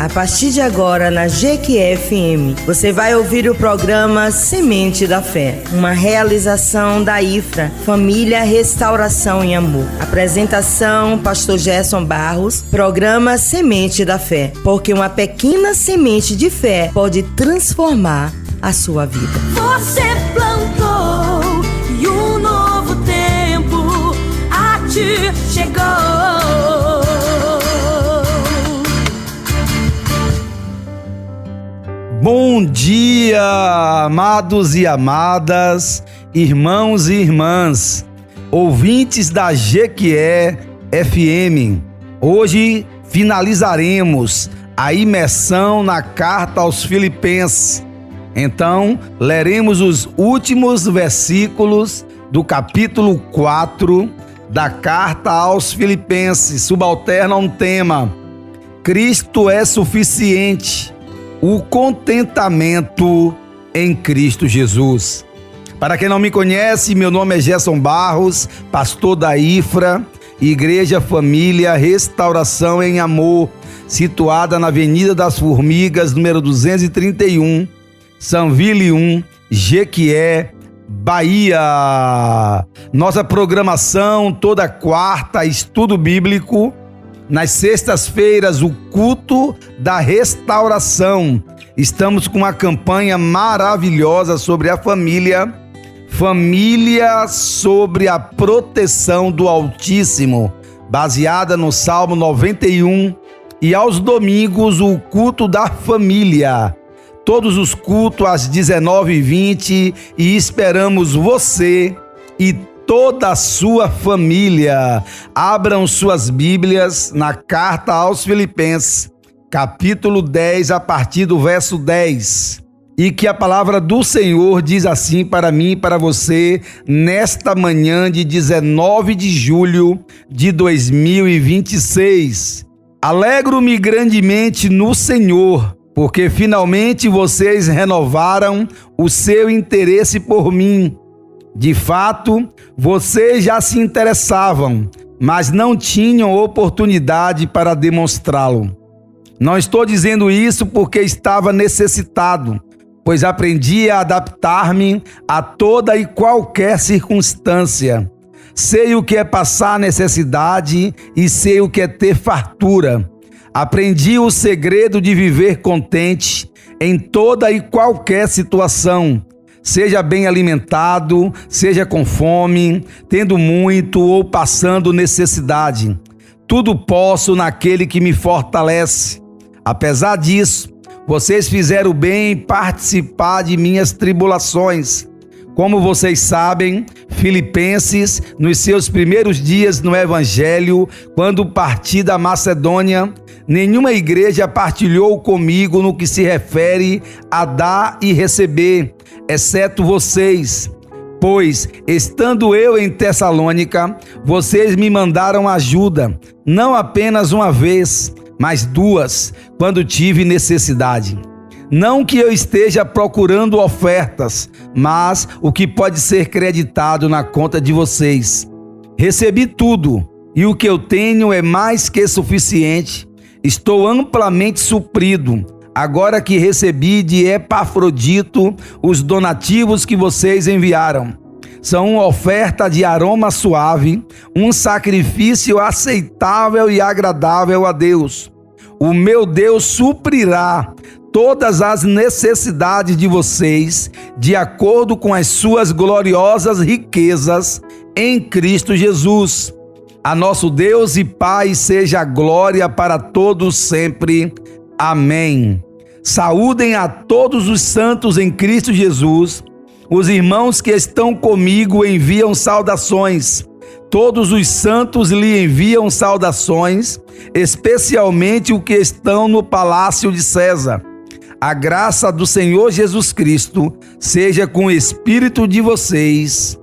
A partir de agora, na Jequié FM, você vai ouvir o programa Semente da Fé, uma realização da IFRA, Família, Restauração e Amor. Apresentação, Pastor Gerson Barros, programa Semente da Fé, porque uma pequena semente de fé pode transformar a sua vida. Você plantou e um novo tempo a ti chegou. Bom dia, amados e amadas, irmãos e irmãs, ouvintes da Jequié FM. Hoje finalizaremos a imersão na carta aos Filipenses. Então, leremos os últimos versículos do capítulo 4 da carta aos Filipenses. Subalterna um tema: Cristo é suficiente. O contentamento em Cristo Jesus. Para quem não me conhece, meu nome é Gerson Barros, pastor da IFRA, Igreja Família, Restauração em Amor, situada na Avenida das Formigas, número 231, Sanville 1, Jequié, Bahia. Nossa programação toda quarta, estudo bíblico. Nas sextas-feiras, o culto da restauração. Estamos com uma campanha maravilhosa sobre a família. Família sobre a proteção do Altíssimo, baseada no Salmo 91. E aos domingos, o culto da família. Todos os cultos às 19h20. E esperamos você e toda a sua família. Abram suas Bíblias na carta aos Filipenses, capítulo 10, a partir do verso 10. E que a palavra do Senhor diz assim para mim e para você, nesta manhã de 19 de julho de 2026. Alegro-me grandemente no Senhor, porque finalmente vocês renovaram o seu interesse por mim. De fato, vocês já se interessavam, mas não tinham oportunidade para demonstrá-lo. Não estou dizendo isso porque estava necessitado, pois aprendi a adaptar-me a toda e qualquer circunstância. Sei o que é passar necessidade e sei o que é ter fartura. Aprendi o segredo de viver contente em toda e qualquer situação. Seja bem alimentado, seja com fome, tendo muito ou passando necessidade. Tudo posso naquele que me fortalece. Apesar disso, vocês fizeram bem em participar de minhas tribulações. Como vocês sabem, Filipenses, nos seus primeiros dias no Evangelho, quando parti da Macedônia, nenhuma igreja partilhou comigo no que se refere a dar e receber, exceto vocês. Pois, estando eu em Tessalônica, vocês me mandaram ajuda, não apenas uma vez, mas duas, quando tive necessidade. Não que eu esteja procurando ofertas, mas o que pode ser creditado na conta de vocês. Recebi tudo, e o que eu tenho é mais que suficiente. Estou amplamente suprido, agora que recebi de Epafrodito os donativos que vocês enviaram. São uma oferta de aroma suave, um sacrifício aceitável e agradável a Deus. O meu Deus suprirá todas as necessidades de vocês, de acordo com as suas gloriosas riquezas em Cristo Jesus. A nosso Deus e Pai seja a glória para todos sempre. Amém. Saúdem a todos os santos em Cristo Jesus. Os irmãos que estão comigo enviam saudações. Todos os santos lhe enviam saudações, especialmente os que estão no palácio de César. A graça do Senhor Jesus Cristo seja com o espírito de vocês.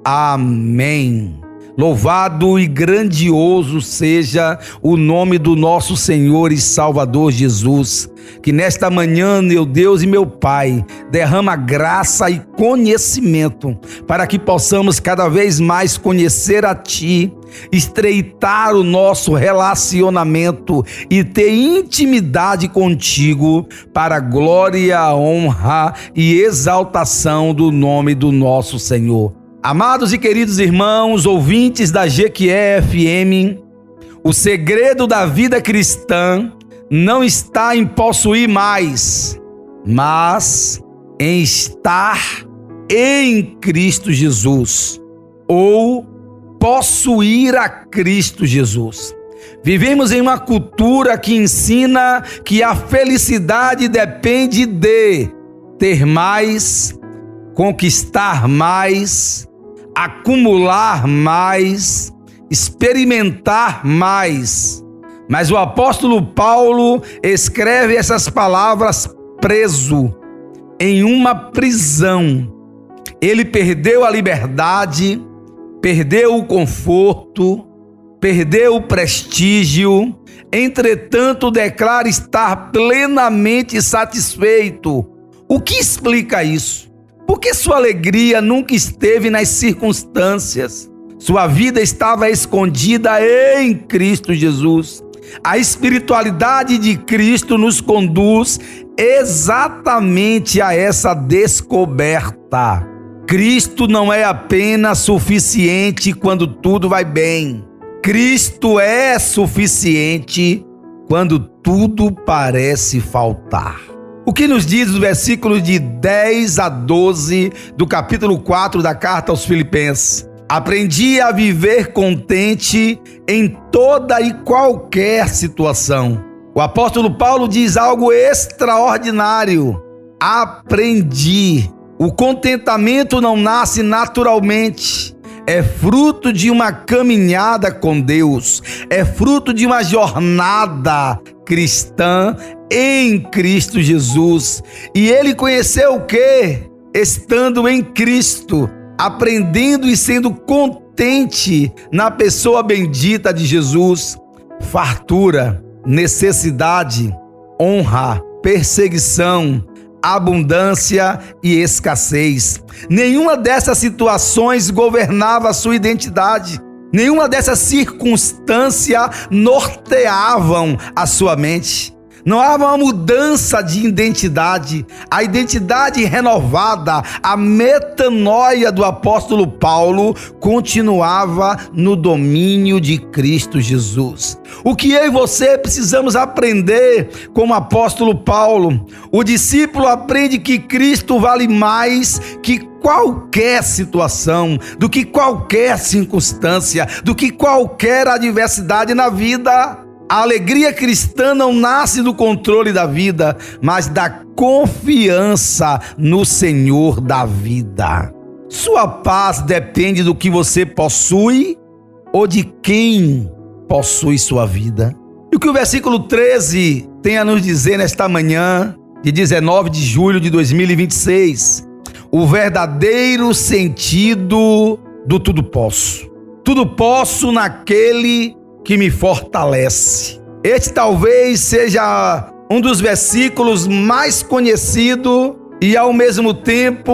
Amém. Louvado e grandioso seja o nome do nosso Senhor e Salvador Jesus, que nesta manhã, meu Deus e meu Pai, derrama graça e conhecimento para que possamos cada vez mais conhecer a Ti, estreitar o nosso relacionamento e ter intimidade contigo para a glória, honra e exaltação do nome do nosso Senhor. Amados e queridos irmãos, ouvintes da GQE FM, o segredo da vida cristã não está em possuir mais, mas em estar em Cristo Jesus, ou possuir a Cristo Jesus. Vivemos em uma cultura que ensina que a felicidade depende de ter mais, conquistar mais, acumular mais, experimentar mais. Mas o apóstolo Paulo escreve essas palavras preso em uma prisão. Ele perdeu a liberdade, perdeu o conforto, perdeu o prestígio, entretanto declara estar plenamente satisfeito. O que explica isso? Porque sua alegria nunca esteve nas circunstâncias. Sua vida estava escondida em Cristo Jesus. A espiritualidade de Cristo nos conduz exatamente a essa descoberta. Cristo não é apenas suficiente quando tudo vai bem. Cristo é suficiente quando tudo parece faltar. O que nos diz os versículos de 10 a 12 do capítulo 4 da carta aos Filipenses? Aprendi a viver contente em toda e qualquer situação. O apóstolo Paulo diz algo extraordinário. Aprendi. O contentamento não nasce naturalmente. É fruto de uma caminhada com Deus. É fruto de uma jornada cristã em Cristo Jesus. E ele conheceu o quê? Estando em Cristo, aprendendo e sendo contente na pessoa bendita de Jesus. Fartura, necessidade, honra, perseguição, abundância e escassez. Nenhuma dessas situações governava a sua identidade. Nenhuma dessas circunstâncias norteavam a sua mente. Não há uma mudança de identidade. A identidade renovada, a metanoia do apóstolo Paulo continuava no domínio de Cristo Jesus. O que eu e você precisamos aprender com o apóstolo Paulo? O discípulo aprende que Cristo vale mais que qualquer situação, do que qualquer circunstância, do que qualquer adversidade na vida. A alegria cristã não nasce do controle da vida, mas da confiança no Senhor da vida. Sua paz depende do que você possui ou de quem possui sua vida. E o que o versículo 13 tem a nos dizer nesta manhã, de 19 de julho de 2026, o verdadeiro sentido do tudo posso. Tudo posso naquele que me fortalece. Este talvez seja um dos versículos mais conhecidos e ao mesmo tempo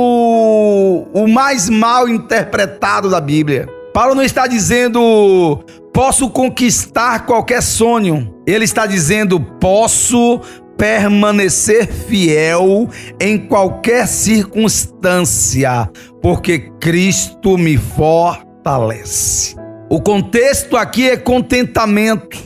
o mais mal interpretado da Bíblia. Paulo não está dizendo posso conquistar qualquer sonho. Ele está dizendo posso permanecer fiel em qualquer circunstância, porque Cristo me fortalece. O contexto aqui é contentamento.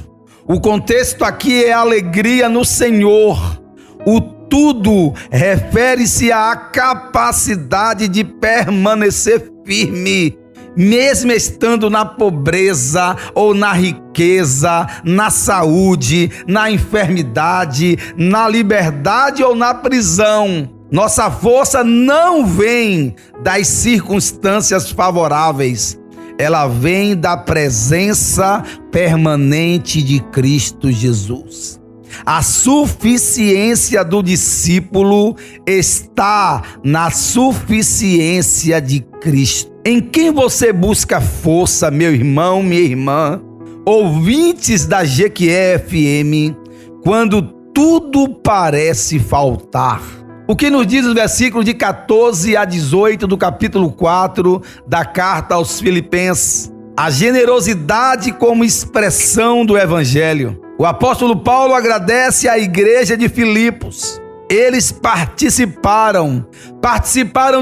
O contexto aqui é alegria no Senhor. O tudo refere-se à capacidade de permanecer firme, mesmo estando na pobreza ou na riqueza, na saúde, na enfermidade, na liberdade ou na prisão. Nossa força não vem das circunstâncias favoráveis. Ela vem da presença permanente de Cristo Jesus. A suficiência do discípulo está na suficiência de Cristo. Em quem você busca força, meu irmão, minha irmã, ouvintes da GQE-FM, quando tudo parece faltar? O que nos diz o versículo de 14 a 18 do capítulo 4 da carta aos Filipenses? A generosidade como expressão do evangelho. O apóstolo Paulo agradece à igreja de Filipos. Eles participaram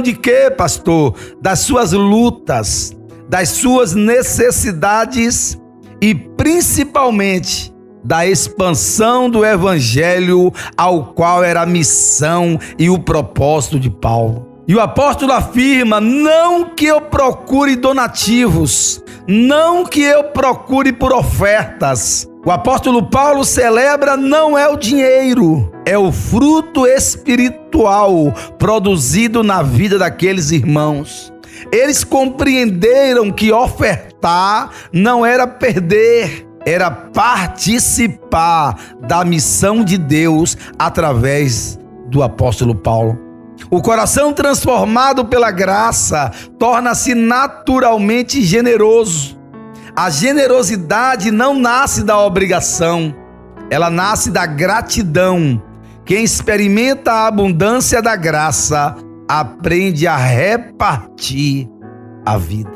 de quê, pastor? Das suas lutas, das suas necessidades e principalmente da expansão do evangelho, ao qual era a missão e o propósito de Paulo. E o apóstolo afirma: não que eu procure donativos, não que eu procure por ofertas. O apóstolo Paulo celebra não é o dinheiro, é o fruto espiritual produzido na vida daqueles irmãos. Eles compreenderam que ofertar não era perder, era participar da missão de Deus através do apóstolo Paulo. O coração transformado pela graça torna-se naturalmente generoso. A generosidade não nasce da obrigação, ela nasce da gratidão. Quem experimenta a abundância da graça aprende a repartir a vida.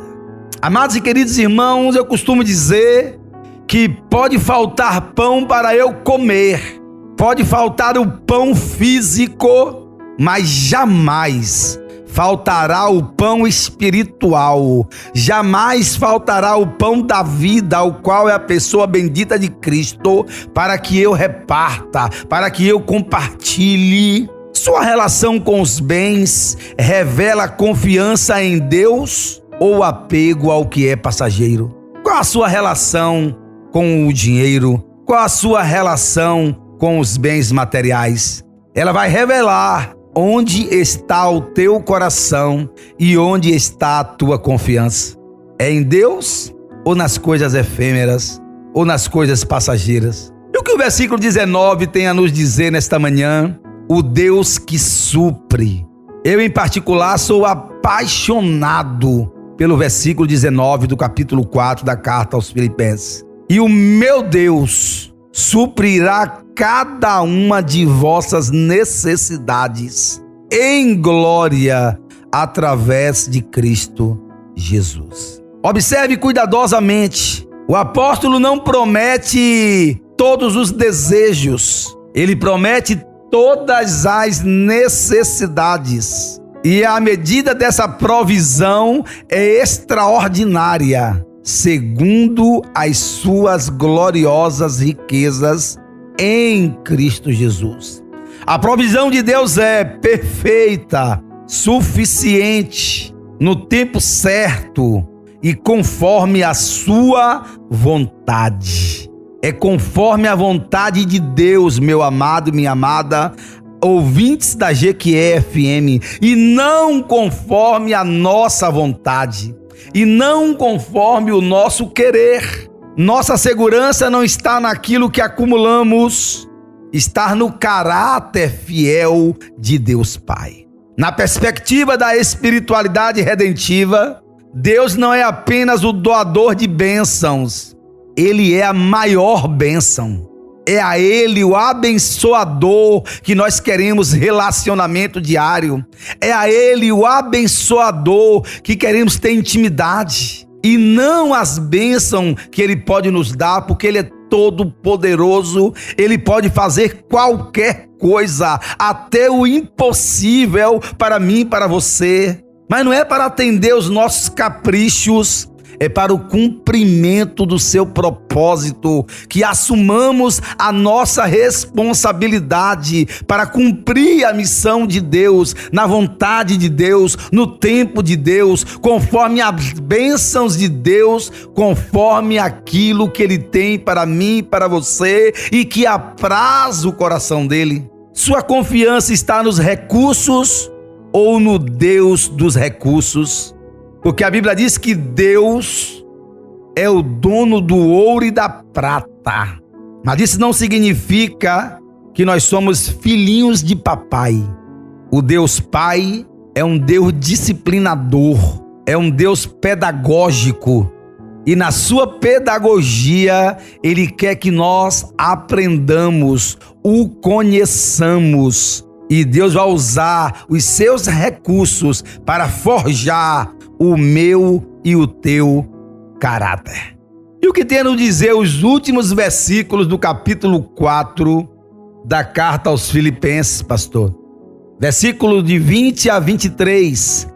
Amados e queridos irmãos, eu costumo dizer que pode faltar pão para eu comer, pode faltar o pão físico, mas jamais faltará o pão espiritual, jamais faltará o pão da vida, o qual é a pessoa bendita de Cristo, para que eu reparta, para que eu compartilhe. Sua relação com os bens revela confiança em Deus ou apego ao que é passageiro? Qual a sua relação com o dinheiro? Qual a sua relação com os bens materiais? Ela vai revelar onde está o teu coração e onde está a tua confiança. É em Deus ou nas coisas efêmeras ou nas coisas passageiras? E o que o versículo 19 tem a nos dizer nesta manhã? O Deus que supre. Eu, em particular, sou apaixonado pelo versículo 19 do capítulo 4 da carta aos Filipenses. E o meu Deus suprirá cada uma de vossas necessidades em glória através de Cristo Jesus. Observe cuidadosamente. O apóstolo não promete todos os desejos, ele promete todas as necessidades. E a medida dessa provisão é extraordinária, segundo as suas gloriosas riquezas em Cristo Jesus. A provisão de Deus é perfeita, suficiente, no tempo certo e conforme a sua vontade. É conforme a vontade de Deus, meu amado e minha amada, ouvintes da GQE-FM, e não conforme a nossa vontade, e não conforme o nosso querer. Nossa segurança não está naquilo que acumulamos, está no caráter fiel de Deus Pai. Na perspectiva da espiritualidade redentiva, Deus não é apenas o doador de bênçãos, Ele é a maior bênção. É a Ele o abençoador que nós queremos relacionamento diário. É a Ele o abençoador que queremos ter intimidade. E não as bênçãos que Ele pode nos dar, porque Ele é todo poderoso. Ele pode fazer qualquer coisa, até o impossível para mim e para você. Mas não é para atender os nossos caprichos, é para o cumprimento do seu propósito, que assumamos a nossa responsabilidade para cumprir a missão de Deus, na vontade de Deus, no tempo de Deus, conforme as bênçãos de Deus, conforme aquilo que Ele tem para mim e para você e que apraz o coração dEle. Sua confiança está nos recursos ou no Deus dos recursos? Porque a Bíblia diz que Deus é o dono do ouro e da prata. Mas isso não significa que nós somos filhinhos de papai. O Deus Pai é um Deus disciplinador, é um Deus pedagógico. E na sua pedagogia, Ele quer que nós aprendamos, o conheçamos. E Deus vai usar os seus recursos para forjar o meu e o teu caráter. E o que tem a nos dizer os últimos versículos do capítulo 4 da carta aos Filipenses, pastor? Versículo de 20 a 23.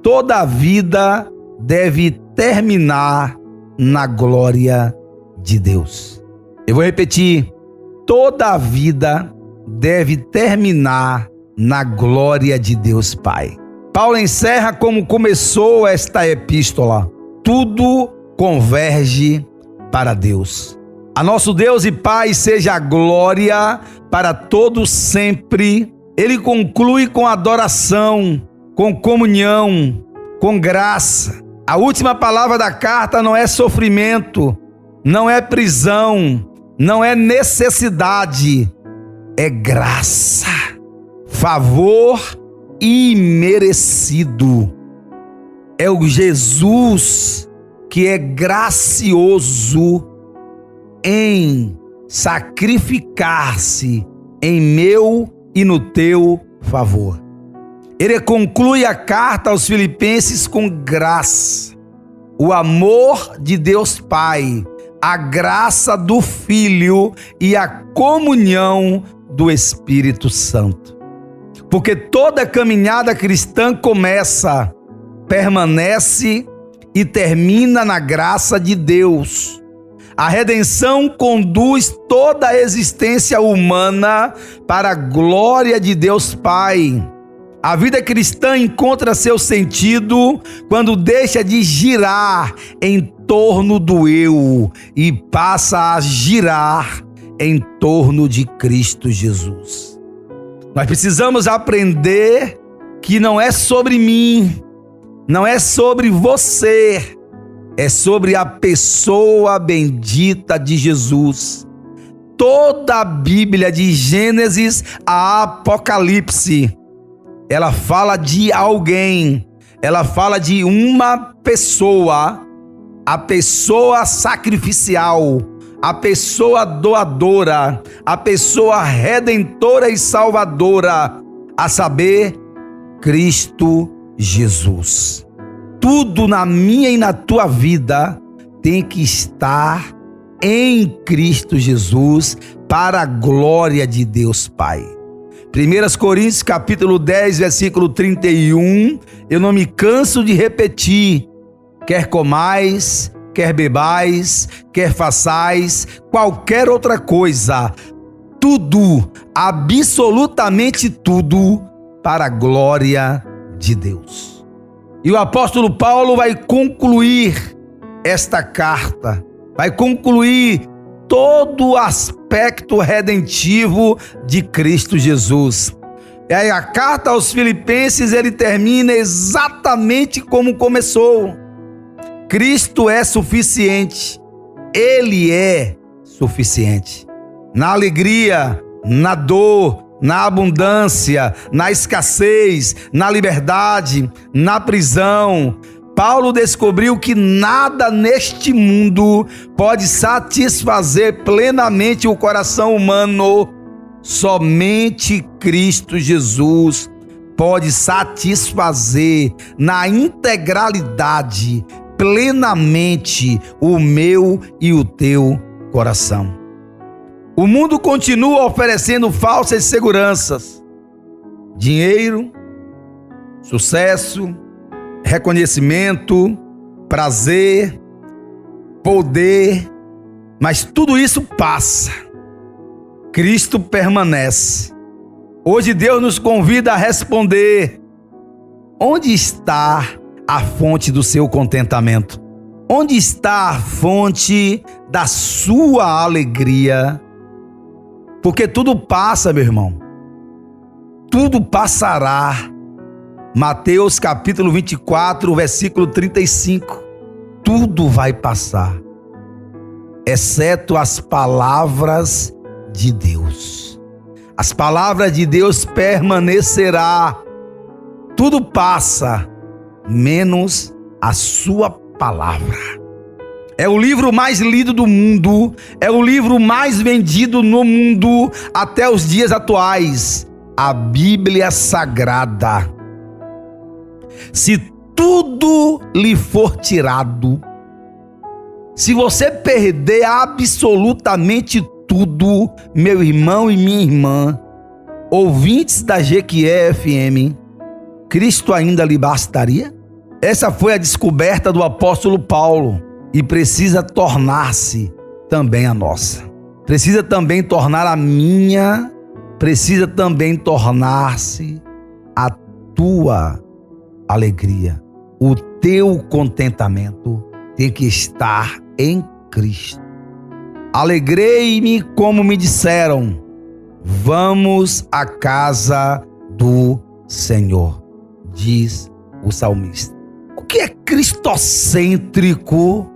Toda a vida deve terminar na glória de Deus. Eu vou repetir. Toda a vida deve terminar na glória de Deus Pai. Paulo encerra como começou esta epístola. Tudo converge para Deus. A nosso Deus e Pai seja a glória para todos sempre. Ele conclui com adoração, com comunhão, com graça. A última palavra da carta não é sofrimento, não é prisão, não é necessidade, é graça, favor imerecido. É o Jesus que é gracioso em sacrificar-se em meu e no teu favor. Ele conclui a carta aos Filipenses com graça, o amor de Deus Pai, a graça do Filho e a comunhão do Espírito Santo. Porque toda caminhada cristã começa, permanece e termina na graça de Deus. A redenção conduz toda a existência humana para a glória de Deus Pai. A vida cristã encontra seu sentido quando deixa de girar em torno do eu e passa a girar em torno de Cristo Jesus. Nós precisamos aprender que não é sobre mim, não é sobre você, é sobre a pessoa bendita de Jesus. Toda a Bíblia, de Gênesis a Apocalipse, ela fala de alguém, ela fala de uma pessoa, a pessoa sacrificial, a pessoa doadora, a pessoa redentora e salvadora, a saber, Cristo Jesus. Tudo na minha e na tua vida tem que estar em Cristo Jesus para a glória de Deus Pai. 1 Coríntios capítulo 10, versículo 31, eu não me canso de repetir: quer comais, quer bebais, quer façais qualquer outra coisa, tudo, absolutamente tudo, para a glória de Deus. E o apóstolo Paulo vai concluir esta carta, vai concluir todo o aspecto redentivo de Cristo Jesus. E aí a carta aos Filipenses, ele termina exatamente como começou. Cristo é suficiente. Ele é suficiente. Na alegria, na dor, na abundância, na escassez, na liberdade, na prisão, Paulo descobriu que nada neste mundo pode satisfazer plenamente o coração humano. Somente Cristo Jesus pode satisfazer na integralidade, plenamente, o meu e o teu coração. O mundo continua oferecendo falsas seguranças, dinheiro, sucesso, reconhecimento, prazer, poder, mas tudo isso passa. Cristo permanece. Hoje Deus nos convida a responder: onde está a fonte do seu contentamento? Onde está a fonte da sua alegria? Porque tudo passa, meu irmão. Tudo passará. Mateus capítulo 24, versículo 35. Tudo vai passar. exceto as palavras de Deus. As palavras de Deus permanecerá. Tudo passa, menos a sua palavra. É o livro mais lido do mundo, é o livro mais vendido no mundo até os dias atuais, a Bíblia Sagrada. Se tudo lhe for tirado, se você perder absolutamente tudo, meu irmão e minha irmã, ouvintes da Jequié FM, Cristo ainda lhe bastaria? Essa foi a descoberta do apóstolo Paulo e precisa tornar-se também a nossa. Precisa também tornar a minha, precisa também tornar-se a tua alegria. O teu contentamento tem que estar em Cristo. Alegrei-me como me disseram, vamos à casa do Senhor, diz o salmista. O que é cristocêntrico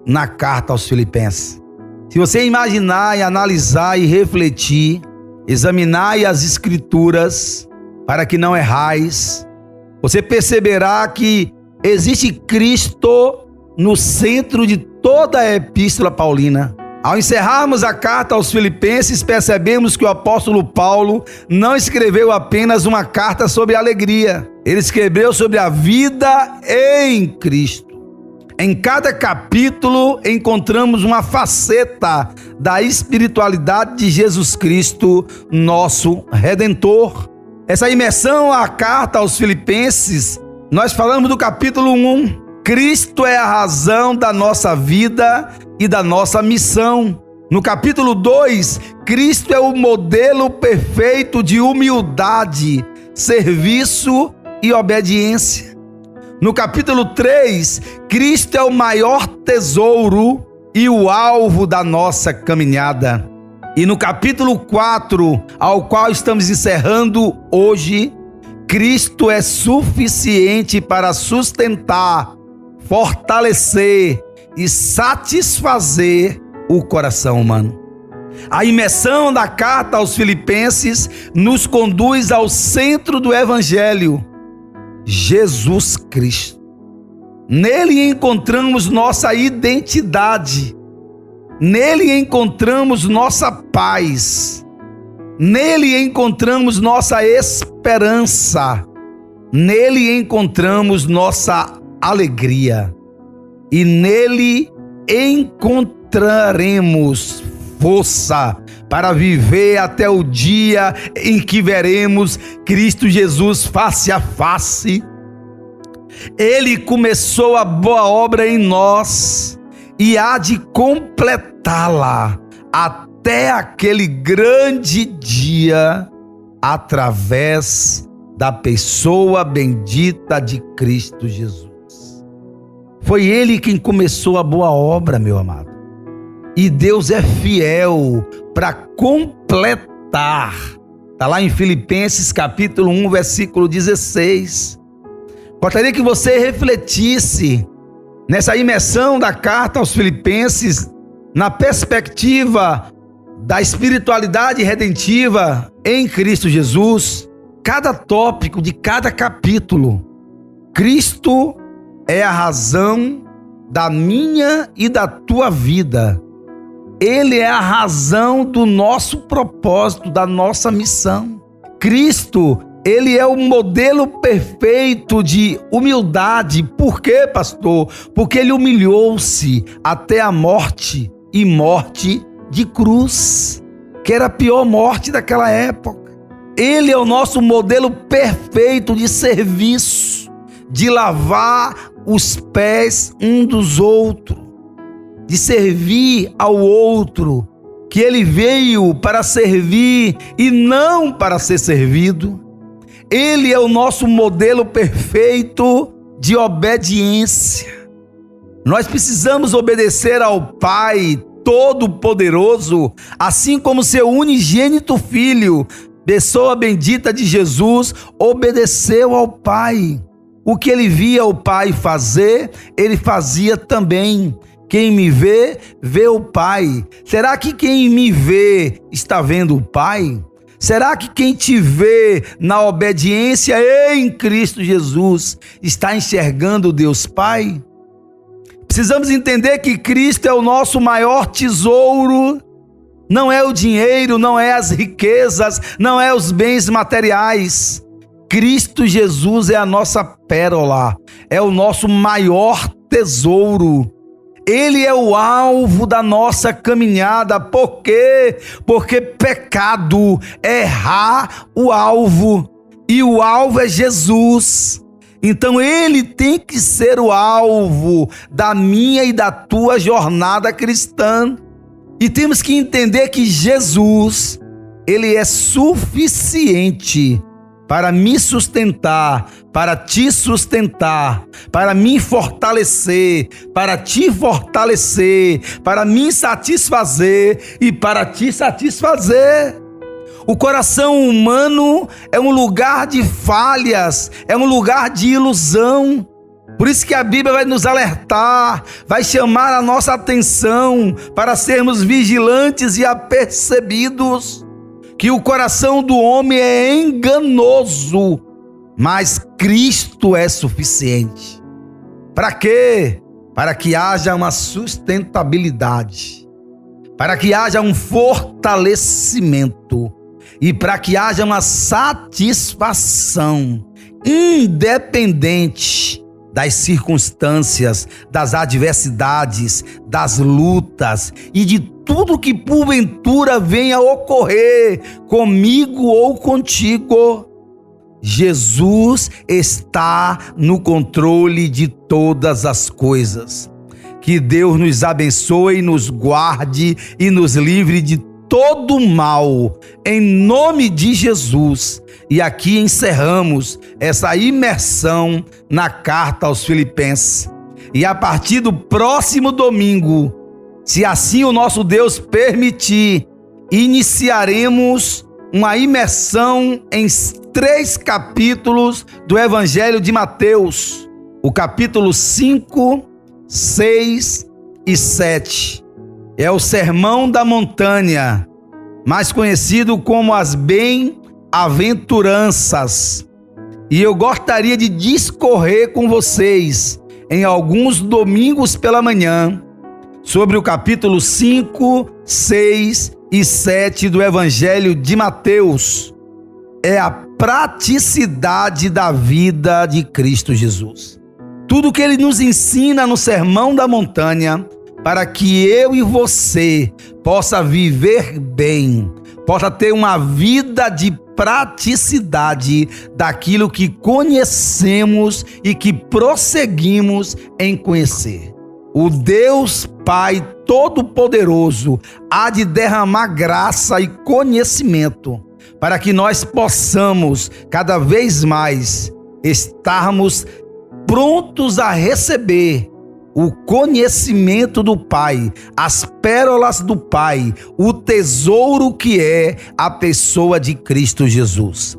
na carta aos Filipenses? Se você imaginar e analisar e refletir, examinar as escrituras para que não errais, você perceberá que existe Cristo no centro de toda a epístola paulina. Ao encerrarmos a carta aos Filipenses, percebemos que o apóstolo Paulo não escreveu apenas uma carta sobre alegria. Ele escreveu sobre a vida em Cristo. Em cada capítulo encontramos uma faceta da espiritualidade de Jesus Cristo, nosso Redentor. Essa imersão à carta aos Filipenses, nós falamos do capítulo 1. Cristo é a razão da nossa vida e da nossa missão. No capítulo 2, Cristo é o modelo perfeito de humildade, serviço e obediência. No capítulo 3, Cristo é o maior tesouro e o alvo da nossa caminhada. E no capítulo 4, ao qual estamos encerrando hoje, Cristo é suficiente para sustentar, fortalecer e satisfazer o coração humano. A imersão da carta aos Filipenses nos conduz ao centro do Evangelho, Jesus Cristo. Nele encontramos nossa identidade, nele encontramos nossa paz, nele encontramos nossa esperança, nele encontramos nossa alegria e nele encontraremos força para viver até o dia em que veremos Cristo Jesus face a face. Ele começou a boa obra em nós e há de completá-la até aquele grande dia através da pessoa bendita de Cristo Jesus. Foi Ele quem começou a boa obra, meu amado. E Deus é fiel para completar. Está lá em Filipenses capítulo 1, versículo 16. Gostaria que você refletisse nessa imersão da carta aos Filipenses, na perspectiva da espiritualidade redentiva em Cristo Jesus. Cada tópico de cada capítulo, Cristo é a razão da minha e da tua vida. Ele é a razão do nosso propósito, da nossa missão. Cristo, Ele é o modelo perfeito de humildade. Por quê, pastor? Porque Ele humilhou-se até a morte, e morte de cruz, que era a pior morte daquela época. Ele é o nosso modelo perfeito de serviço, de lavar os pés um dos outros, de servir ao outro, que Ele veio para servir e não para ser servido. Ele é o nosso modelo perfeito de obediência. Nós precisamos obedecer ao Pai Todo-Poderoso, assim como seu unigênito Filho, pessoa bendita de Jesus, obedeceu ao Pai. O que ele via o Pai fazer, ele fazia também. Quem me vê, vê o Pai. Será que quem me vê está vendo o Pai? Será que quem te vê na obediência em Cristo Jesus está enxergando Deus Pai? Precisamos entender que Cristo é o nosso maior tesouro. Não é o dinheiro, não é as riquezas, não é os bens materiais. Cristo Jesus é a nossa pérola, é o nosso maior tesouro. Ele é o alvo da nossa caminhada. Por quê? Porque pecado é errar o alvo, e o alvo é Jesus. Então ele tem que ser o alvo da minha e da tua jornada cristã. E temos que entender que Jesus, ele é suficiente para me sustentar, para te sustentar, para me fortalecer, para te fortalecer, para me satisfazer e para te satisfazer. O coração humano é um lugar de falhas, é um lugar de ilusão. Por isso que a Bíblia vai nos alertar, vai chamar a nossa atenção para sermos vigilantes e apercebidos. Que o coração do homem é enganoso, mas Cristo é suficiente. Para quê? Para que haja uma sustentabilidade, para que haja um fortalecimento e para que haja uma satisfação, independente das circunstâncias, das adversidades, das lutas e de tudo que porventura venha a ocorrer comigo ou contigo. Jesus está no controle de todas as coisas. Que Deus nos abençoe, nos guarde e nos livre de todo mal, em nome de Jesus. E aqui encerramos essa imersão na carta aos Filipenses. E a partir do próximo domingo, se assim o nosso Deus permitir, iniciaremos uma imersão em 3 capítulos do Evangelho de Mateus, o capítulo 5, 6 e 7. É o Sermão da Montanha, mais conhecido como as Bem-aventuranças. E eu gostaria de discorrer com vocês em alguns domingos pela manhã sobre o capítulo 5, 6 e 7 do Evangelho de Mateus. É a praticidade da vida de Cristo Jesus. Tudo que ele nos ensina no Sermão da Montanha, para que eu e você possa viver bem, possa ter uma vida de praticidade daquilo que conhecemos e que prosseguimos em conhecer. O Deus Pai Todo-Poderoso há de derramar graça e conhecimento para que nós possamos cada vez mais estarmos prontos a receber o conhecimento do Pai, as pérolas do Pai, o tesouro que é a pessoa de Cristo Jesus.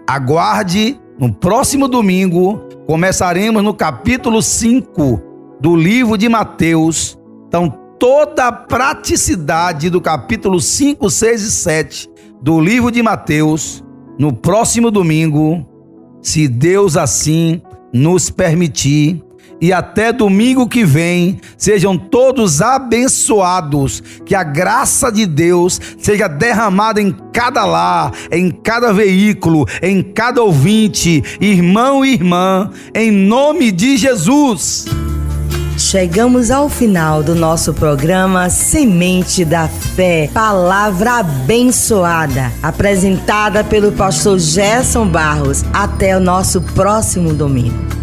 Aguarde, no próximo domingo, começaremos no capítulo 5 do livro de Mateus. Então, toda a praticidade do capítulo 5, 6 e 7 do livro de Mateus, no próximo domingo, se Deus assim nos permitir. E até domingo que vem, sejam todos abençoados, que a graça de Deus seja derramada em cada lar, em cada veículo, em cada ouvinte, irmão e irmã, em nome de Jesus. Chegamos ao final do nosso programa Semente da Fé, palavra abençoada, apresentada pelo pastor Gerson Barros. Até o nosso próximo domingo.